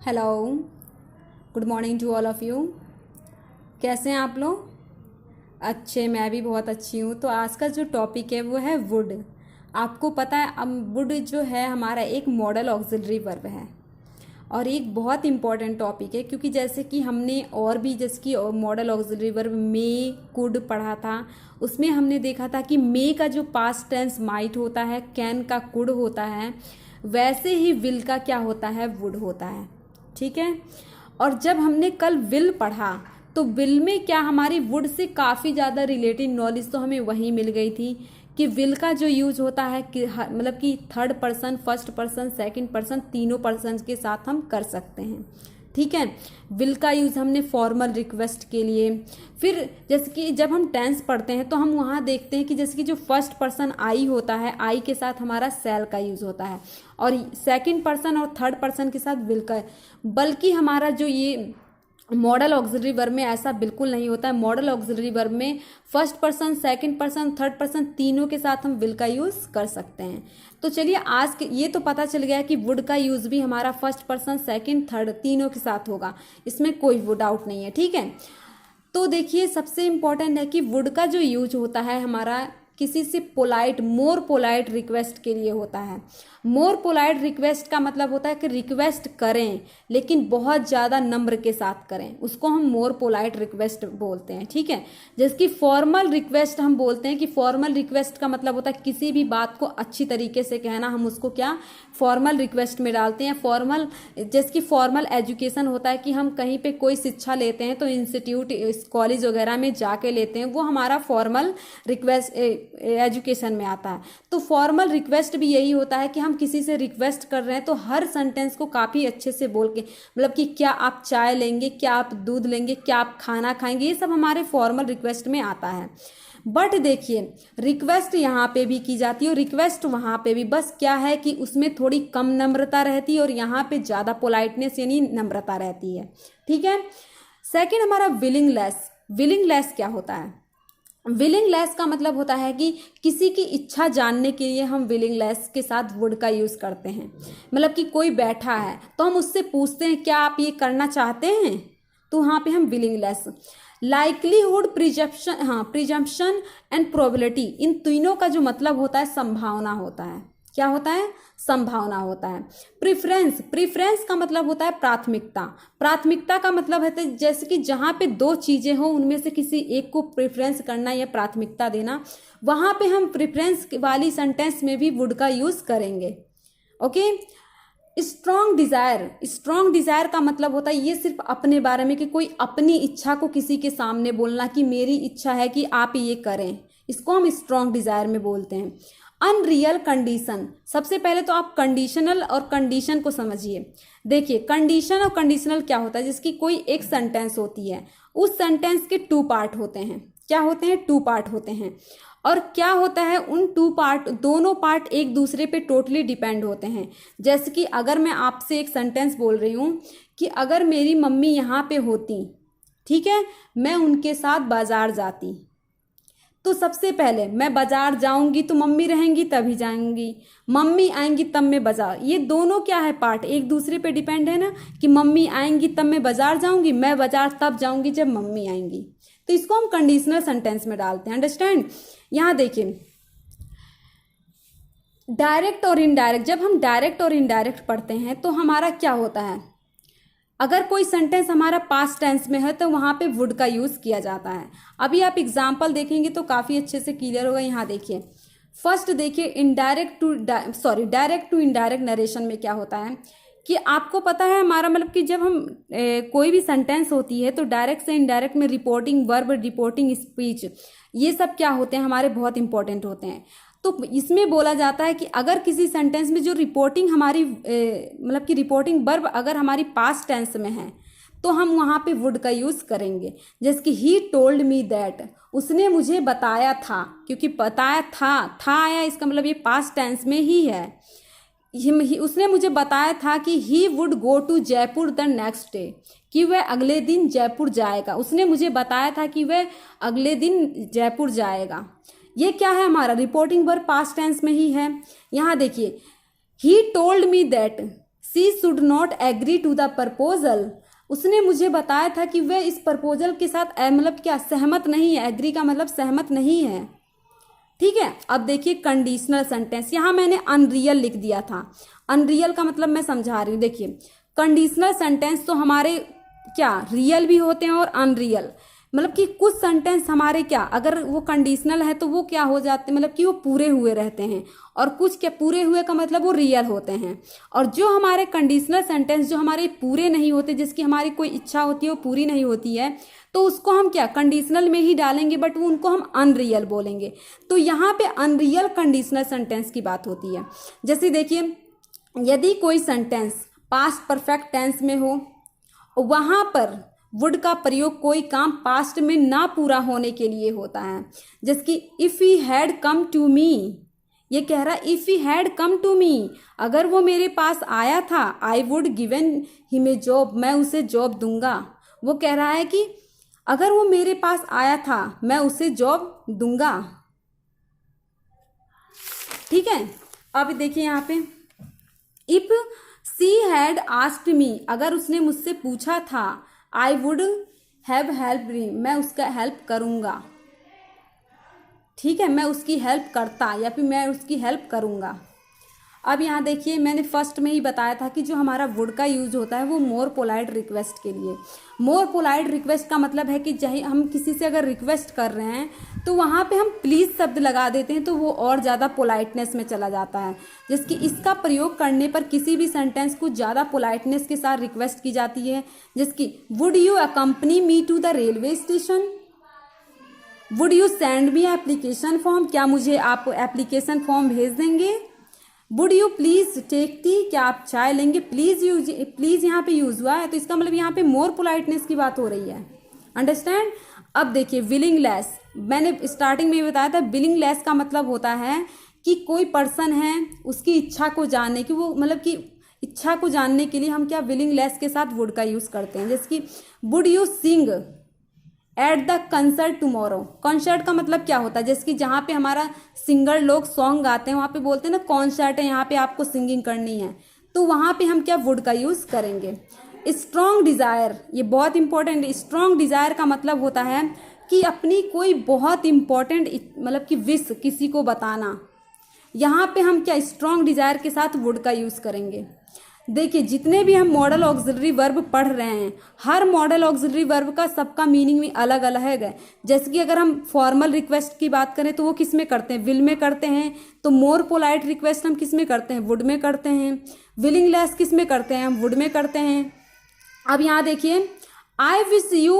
Hello, good morning to all of you. कैसे हैं आप लोग? अच्छे, मैं भी बहुत अच्छी हूँ। तो आज का जो टॉपिक है वो है वुड। आपको पता है अब वुड जो है हमारा एक मॉडल ऑक्सिलरी वर्ब है और एक बहुत इंपॉर्टेंट टॉपिक है, क्योंकि जैसे कि हमने और भी जैसे कि model auxiliary verb may could पढ़ा था, उसमें हमने देखा था कि मे का जो पास्ट टेंस माइट होता है, कैन का कुड होता है, वैसे ही विल का क्या होता है, वुड होता है। ठीक है। और जब हमने कल विल पढ़ा तो विल में क्या हमारी वुड से काफ़ी ज़्यादा रिलेटेड नॉलेज तो हमें वहीं मिल गई थी कि विल का जो यूज होता है कि मतलब कि third person, first person, second person, तीनों पर्सन के साथ हम कर सकते हैं। ठीक है। विल का यूज़ हमने फॉर्मल रिक्वेस्ट के लिए, फिर जैसे कि जब हम टेंस पढ़ते हैं तो हम वहाँ देखते हैं कि जैसे कि जो फर्स्ट पर्सन आई होता है, आई के साथ हमारा सेल का यूज़ होता है और सेकंड पर्सन और थर्ड पर्सन के साथ विल का। बल्कि हमारा जो ये मॉडल ऑक्सिलरी वर्ब में ऐसा बिल्कुल नहीं होता है। मॉडल ऑक्सिलरी वर्ब में first person, second person, third person, तीनों के साथ हम विल का यूज़ कर सकते हैं। तो चलिए आज के ये तो पता चल गया कि वुड का यूज़ भी हमारा फर्स्ट पर्सन, सेकंड, थर्ड तीनों के साथ होगा, इसमें कोई वो डाउट नहीं है। ठीक है। तो देखिए सबसे इम्पॉर्टेंट है कि वुड का जो यूज होता है हमारा किसी से पोलाइट, मोर पोलाइट रिक्वेस्ट के लिए होता है। मोर पोलाइट रिक्वेस्ट का मतलब होता है कि रिक्वेस्ट करें लेकिन बहुत ज़्यादा नम्र के साथ करें, उसको हम मोर पोलाइट रिक्वेस्ट बोलते हैं। ठीक है। जैसे कि फॉर्मल रिक्वेस्ट हम बोलते हैं कि फॉर्मल रिक्वेस्ट का मतलब होता है किसी भी बात को अच्छी तरीके से कहना, हम उसको क्या फॉर्मल रिक्वेस्ट में डालते हैं। फॉर्मल जैसे कि फॉर्मल एजुकेशन होता है कि हम कहीं पे कोई शिक्षा लेते हैं तो इंस्टीट्यूट, कॉलेज वगैरह में जाके लेते हैं, वो हमारा फॉर्मल रिक्वेस्ट एजुकेशन में आता है। तो फॉर्मल रिक्वेस्ट भी यही होता है कि हम किसी से रिक्वेस्ट कर रहे हैं तो हर सेंटेंस को काफ़ी अच्छे से बोल के, मतलब कि क्या आप चाय लेंगे, क्या आप दूध लेंगे, क्या आप खाना खाएंगे, ये सब हमारे फॉर्मल रिक्वेस्ट में आता है। बट देखिए रिक्वेस्ट यहाँ पे भी की जाती है और रिक्वेस्ट वहाँ पे भी, बस क्या है कि उसमें थोड़ी कम नम्रता रहती है और यहाँ पे ज़्यादा पोलाइटनेस यानी नम्रता रहती है। ठीक है। सेकेंड हमारा विलिंगलेस। विलिंगलेस क्या होता है? विलिंगलेस का मतलब होता है कि किसी की इच्छा जानने के लिए हम विलिंगलेस के साथ वुड का यूज़ करते हैं। मतलब कि कोई बैठा है तो हम उससे पूछते हैं क्या आप ये करना चाहते हैं, तो वहाँ पे हम विलिंगलेस। लाइकलीहुड, प्रिजम्पशन, हाँ प्रिजम्पशन एंड प्रोबेबिलिटी, इन तीनों का जो मतलब होता है संभावना होता है। क्या होता है? संभावना होता है। प्रिफरेंस, प्रिफरेंस का मतलब होता है प्राथमिकता। प्राथमिकता का मतलब है जैसे कि जहाँ पे दो चीज़ें हो उनमें से किसी एक को प्रेफरेंस करना या प्राथमिकता देना, वहाँ पे हम प्रेफरेंस वाली सेंटेंस में भी वुड का यूज़ करेंगे। Okay. Strong desire, strong desire का मतलब होता है ये सिर्फ अपने बारे में कि कोई अपनी इच्छा को किसी के सामने बोलना कि मेरी इच्छा है कि आप ये करें, इसको हम स्ट्रॉन्ग डिज़ायर में बोलते हैं। अनरियल कंडीशन, सबसे पहले तो आप कंडीशनल और कंडीशन को समझिए। देखिए कंडीशन और कंडीशनल क्या होता है, जिसकी कोई एक सेंटेंस होती है, उस सेंटेंस के टू पार्ट होते हैं। क्या होते हैं? टू पार्ट होते हैं। और क्या होता है, उन टू पार्ट, दोनों पार्ट एक दूसरे पे टोटली डिपेंड होते हैं। जैसे कि अगर मैं आपसे एक सेंटेंस बोल रही हूँ कि अगर मेरी मम्मी यहाँ पे होती, ठीक है, मैं उनके साथ बाजार जाती, तो सबसे पहले मैं बाजार जाऊंगी तो मम्मी रहेंगी तभी जाऊंगी, मम्मी आएंगी तब मैं बाजार, ये दोनों क्या है, पार्ट एक दूसरे पे डिपेंड है ना, कि मम्मी आएंगी तब मैं बाजार जाऊंगी, मैं बाजार तब जाऊंगी जब मम्मी आएंगी। तो इसको हम कंडीशनल सेंटेंस में डालते हैं। अंडरस्टैंड? यहाँ देखिए डायरेक्ट और इनडायरेक्ट, जब हम डायरेक्ट और इनडायरेक्ट पढ़ते हैं तो हमारा क्या होता है, अगर कोई सेंटेंस हमारा पास्ट टेंस में है तो वहाँ पे वुड का यूज़ किया जाता है। अभी आप एग्जाम्पल देखेंगे तो काफ़ी अच्छे से क्लियर होगा। यहाँ देखिए फर्स्ट, देखिए indirect to direct to indirect narration में क्या होता है कि आपको पता है हमारा मतलब कि जब हम कोई भी सेंटेंस होती है तो डायरेक्ट से इनडायरेक्ट में रिपोर्टिंग वर्ब, रिपोर्टिंग स्पीच, ये सब क्या होते हैं, हमारे बहुत इंपॉर्टेंट होते हैं। तो इसमें बोला जाता है कि अगर किसी सेंटेंस में जो रिपोर्टिंग हमारी मतलब कि रिपोर्टिंग वर्ब अगर हमारी पास्ट टेंस में है तो हम वहाँ पे वुड का यूज़ करेंगे। जैसे कि ही टोल्ड मी दैट, उसने मुझे बताया था, क्योंकि बताया था आया, इसका मतलब ये पास्ट टेंस में ही है। उसने मुझे बताया था कि he would go to Jaipur the next day, कि वह अगले दिन जयपुर जाएगा। उसने मुझे बताया था कि वह अगले दिन जयपुर जाएगा। ये क्या है, हमारा रिपोर्टिंग वर्ब पास्ट टेंस में ही है। यहाँ देखिए he told me that, she should not agree to the proposal, उसने मुझे बताया था कि वह इस प्रपोजल के साथ मतलब क्या सहमत नहीं है, एग्री का मतलब सहमत नहीं है। ठीक है, अब देखिए कंडीशनल सेंटेंस, यहाँ मैंने अनरियल लिख दिया था, अनरियल का मतलब मैं समझा रही हूँ। देखिए कंडीशनल सेंटेंस तो हमारे क्या रियल भी होते हैं और अनरियल, मतलब कि कुछ सेंटेंस हमारे क्या अगर वो कंडीशनल है तो वो क्या हो जाते हैं, मतलब कि वो पूरे हुए रहते हैं, और कुछ क्या पूरे हुए का मतलब वो रियल होते हैं। और जो हमारे कंडीशनल सेंटेंस जो हमारे पूरे नहीं होते, जिसकी हमारी कोई इच्छा होती है वो पूरी नहीं होती है, तो उसको हम क्या कंडीशनल में ही डालेंगे, बट उनको हम अनरियल बोलेंगे। तो यहाँ पे अनरियल कंडीशनल सेंटेंस की बात होती है। जैसे देखिए यदि कोई सेंटेंस पास्ट परफेक्ट टेंस में हो, वहाँ पर वुड का प्रयोग कोई काम पास्ट में ना पूरा होने के लिए होता है। जैसे कि if he had come to me, ये कह रहा है if he had come to me, अगर वो मेरे पास आया था, I would given him a job, मैं उसे जॉब दूंगा। वो कह रहा है कि अगर वो मेरे पास आया था मैं उसे जॉब दूंगा। ठीक है, अब देखिए यहाँ पे if she had asked me, अगर उसने मुझसे पूछा था, I would have help him, मैं उसका हेल्प करूँगा। ठीक है, मैं उसकी हेल्प करता या फिर मैं उसकी हेल्प करूँगा। अब यहाँ देखिए मैंने फर्स्ट में ही बताया था कि जो हमारा वुड का यूज होता है वो मोर पोलाइट रिक्वेस्ट के लिए। मोर पोलाइट रिक्वेस्ट का मतलब है कि चाहे हम किसी से अगर रिक्वेस्ट कर रहे हैं तो वहाँ पे हम प्लीज़ शब्द लगा देते हैं तो वो और ज़्यादा पोलाइटनेस में चला जाता है। जिसकी इसका प्रयोग करने पर किसी भी सेंटेंस को ज़्यादा पोलाइटनेस के साथ रिक्वेस्ट की जाती है। जिसकी would you accompany me to the railway station, would you send me application form, क्या मुझे आप एप्लीकेशन फॉर्म भेज देंगे। Would you please take tea, क्या आप चाय लेंगे। प्लीज यूज, प्लीज यहाँ पे यूज हुआ है तो इसका मतलब यहाँ पे मोर पोलाइटनेस की बात हो रही है। अंडरस्टैंड। अब देखिए विलिंगलेस, मैंने स्टार्टिंग में ही बताया था विलिंगलेस का मतलब होता है कि कोई पर्सन है उसकी इच्छा को जानने की, वो मतलब कि इच्छा को जानने के लिए हम क्या विलिंगलेस के साथ वुड का यूज करते हैं। जैसे कि would you sing at the concert tomorrow, concert का मतलब क्या होता है, जैसे कि जहाँ पे हमारा सिंगर लोग सॉन्ग गाते हैं वहाँ पे बोलते हैं ना कॉन्सर्ट है, यहाँ पे आपको सिंगिंग करनी है, तो वहाँ पे हम क्या वुड का यूज़ करेंगे। स्ट्रॉन्ग डिज़ायर, ये बहुत इंपॉर्टेंट है। स्ट्रॉन्ग डिज़ायर का मतलब होता है कि अपनी कोई बहुत इंपॉर्टेंट मतलब कि विश किसी को बताना, यहाँ पे हम क्या स्ट्रॉन्ग डिज़ायर के साथ वुड का यूज़ करेंगे। देखिए जितने भी हम मॉडल ऑक्सिलरी वर्ब पढ़ रहे हैं, हर मॉडल ऑक्सिलरी वर्ब का सबका मीनिंग भी अलग अलग है। जैसे कि अगर हम फॉर्मल रिक्वेस्ट की बात करें तो वो किस में करते हैं, विल में करते हैं। तो मोर पोलाइट रिक्वेस्ट हम किस में करते हैं, वुड में करते हैं। विलिंगलेस किस में करते हैं, हम वुड में करते हैं। अब यहाँ देखिए I wish you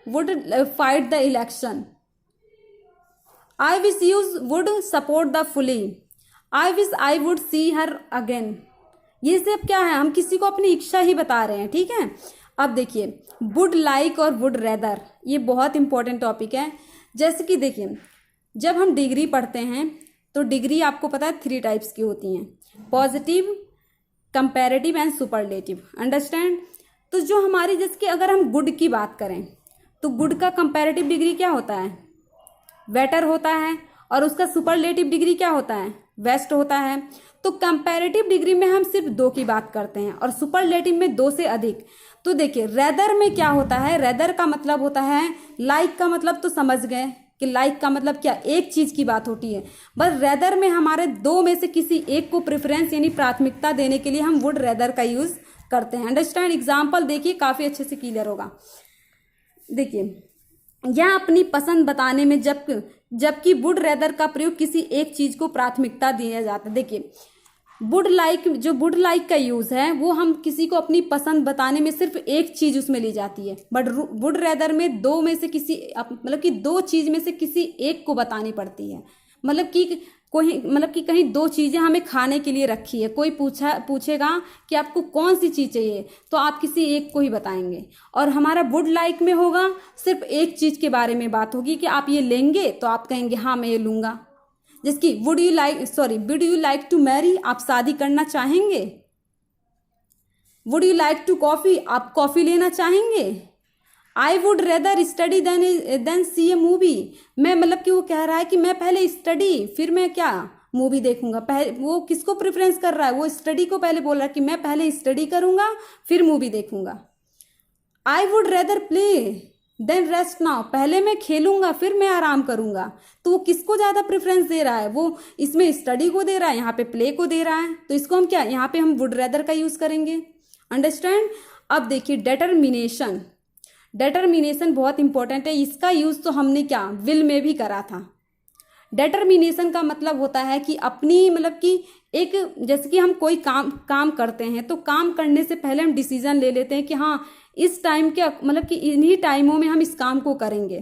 would fight the election, I wish you would support the fully, I wish I would see her again. ये सब क्या है, हम किसी को अपनी इच्छा ही बता रहे हैं। ठीक है, अब देखिए वुड लाइक और वुड रेदर, ये बहुत इंपॉर्टेंट टॉपिक है। जैसे कि देखिए जब हम डिग्री पढ़ते हैं तो डिग्री आपको पता है 3 टाइप्स की होती हैं, positive, comparative and superlative. Understand. तो जो हमारी जैसे कि अगर हम गुड की बात करें तो गुड का कंपैरेटिव डिग्री क्या होता है, बेटर होता है, और उसका सुपरलेटिव डिग्री क्या होता है, बेस्ट होता है। तो कंपैरेटिव डिग्री में हम सिर्फ 2 की बात करते हैं और सुपरलेटिव में 2 से अधिक। तो देखिए रेदर में क्या होता है, रेदर का मतलब होता है लाइक का मतलब तो समझ गए कि लाइक का मतलब क्या, एक चीज की बात होती है। बस रेदर में हमारे 2 में से किसी एक को प्रेफरेंस यानी प्राथमिकता देने के लिए हम वुड रेदर का यूज करते हैं। अंडरस्टैंड। एग्जाम्पल देखिए काफी अच्छे से क्लियर होगा। देखिए यह अपनी पसंद बताने में जबकि वुड रेदर का प्रयोग किसी एक चीज को प्राथमिकता दिया जाता है। देखिए वुड लाइक, जो वुड लाइक का यूज है वो हम किसी को अपनी पसंद बताने में सिर्फ एक चीज उसमें ली जाती है, बट वुड रेदर में 2 में से किसी मतलब कि 2 चीज में से किसी एक को बतानी पड़ती है। मतलब कि कहीं 2 चीजें हमें खाने के लिए रखी है, कोई पूछेगा कि आपको कौन सी चीज चाहिए तो आप किसी एक को ही बताएंगे। और हमारा वुड लाइक में होगा सिर्फ एक चीज के बारे में बात होगी कि आप ये लेंगे तो आप कहेंगे हाँ मैं ये लूंगा। जिसकी would you like to marry, आप शादी करना चाहेंगे। Would you like to coffee, आप कॉफी लेना चाहेंगे। I would rather study than see a movie, मैं मतलब कि वो कह रहा है कि मैं पहले स्टडी फिर मैं क्या मूवी देखूंगा। पहले वो किसको प्रेफरेंस कर रहा है, वो स्टडी को पहले बोल रहा है कि मैं पहले स्टडी करूंगा फिर मूवी देखूंगा। I would rather play than rest now, पहले मैं खेलूंगा फिर मैं आराम करूंगा। तो वो किसको ज़्यादा प्रेफरेंस दे रहा है, वो इसमें स्टडी को दे रहा है, यहाँ पे प्ले को दे रहा है। तो इसको हम क्या, यहाँ पे हम वुड रेदर का यूज़ करेंगे। अंडरस्टैंड। अब देखिए डिटर्मिनेशन, डिटर्मिनेशन बहुत इंपॉर्टेंट है। इसका यूज़ तो हमने क्या विल में भी करा था। डिटर्मिनेशन का मतलब होता है कि अपनी मतलब कि एक, जैसे कि हम कोई काम करते हैं तो काम करने से पहले हम डिसीजन ले लेते हैं कि हाँ इस टाइम के मतलब कि इन्हीं टाइमों में हम इस काम को करेंगे।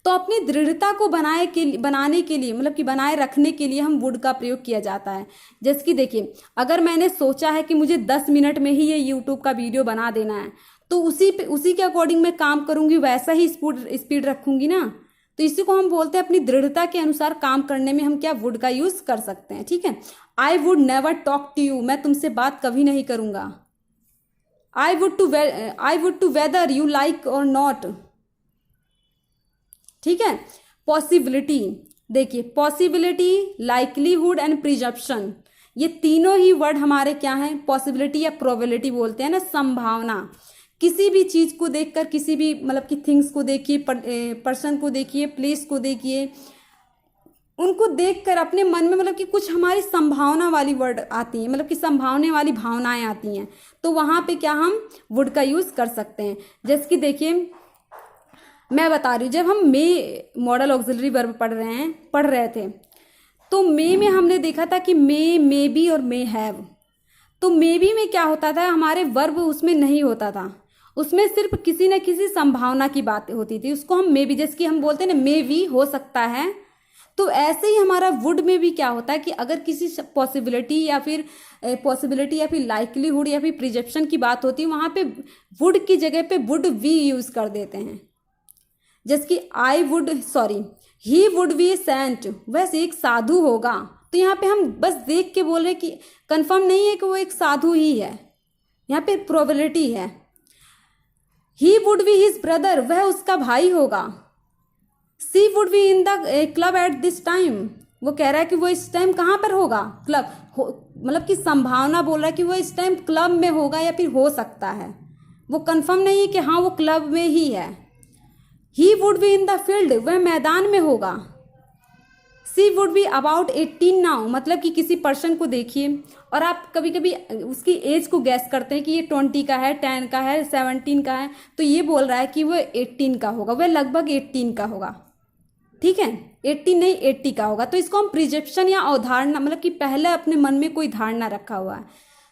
तो अपनी दृढ़ता को बनाने के लिए मतलब कि बनाए रखने के लिए हम वुड का प्रयोग किया जाता है। जैसे कि देखिए अगर मैंने सोचा है कि मुझे 10 मिनट में ही ये यूट्यूब का वीडियो बना देना है तो उसी के अकॉर्डिंग मैं काम करूंगी, वैसा ही स्पीड रखूंगी ना। तो इसी को हम बोलते हैं अपनी दृढ़ता के अनुसार काम करने में हम क्या वुड का यूज कर सकते हैं। ठीक है। I would never talk to you, मैं तुमसे बात कभी नहीं करूंगा। I would to whether you like और नॉट। ठीक है। पॉसिबिलिटी, देखिए पॉसिबिलिटी, लाइकलीहुड एंड प्रिजप्शन, ये तीनों ही वर्ड हमारे क्या हैं, पॉसिबिलिटी या प्रोबेबिलिटी बोलते हैं ना, संभावना। किसी भी चीज को देखकर, किसी भी मतलब कि थिंग्स को देखिए, पर्सन को देखिए, प्लेस को देखिए, उनको देखकर अपने मन में मतलब कि कुछ हमारी संभावना वाली वर्ड आती हैं, मतलब कि संभावने वाली भावनाएं आती हैं। तो वहां पे क्या हम वुड का यूज कर सकते हैं। जैसे कि देखिए मैं बता रही हूँ, जब हम मे मॉडल ऑक्सिलरी वर्ब पढ़ रहे थे तो मे में हमने देखा था कि मे बी और मे हैव। तो मे बी में क्या होता था, हमारे वर्ब उसमें नहीं होता था, उसमें सिर्फ किसी न किसी संभावना की बात होती थी। उसको हम मे बी, जैसे कि हम बोलते हैं ना मे बी हो सकता है, तो ऐसे ही हमारा वुड में भी क्या होता है कि अगर किसी पॉसिबिलिटी या फिर लाइकलीहुड या फिर प्रिजप्शन की बात होती है, वहां पे वुड की जगह पे वुड वी यूज कर देते हैं। जैसे कि ही वुड बी सेंट, वैसे एक साधु होगा। तो यहाँ पे हम बस देख के बोल रहे कि कंफर्म नहीं है कि वो एक साधु ही है, यहाँ पे प्रोबेबिलिटी है। He would be his brother, वह उसका भाई होगा। She would be in the club at this time, वो कह रहा है कि वो इस टाइम कहाँ पर होगा, क्लब मतलब कि संभावना बोल रहा है कि वो इस टाइम क्लब में होगा या फिर हो सकता है, वो कंफर्म नहीं है कि हाँ वो क्लब में ही है। He would be in the field, वह मैदान में होगा। She would be about 18 now, मतलब कि किसी पर्सन को देखिए और आप कभी कभी उसकी एज को गैस करते हैं कि ये 20 का है, 10 का है, 17 का है, तो ये बोल रहा है कि वो 18 का होगा, वह लगभग 18 का होगा। ठीक है, 18 नहीं 80 का होगा। तो इसको हम प्रिजप्शन या अवधारणा, मतलब कि पहले अपने मन में कोई धारणा रखा हुआ है।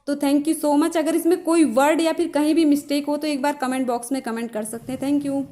तो थैंक यू सो मच। अगर इसमें कोई वर्ड या फिर कहीं भी मिस्टेक हो तो एक बार कमेंट बॉक्स में कमेंट कर सकते हैं। Thank you.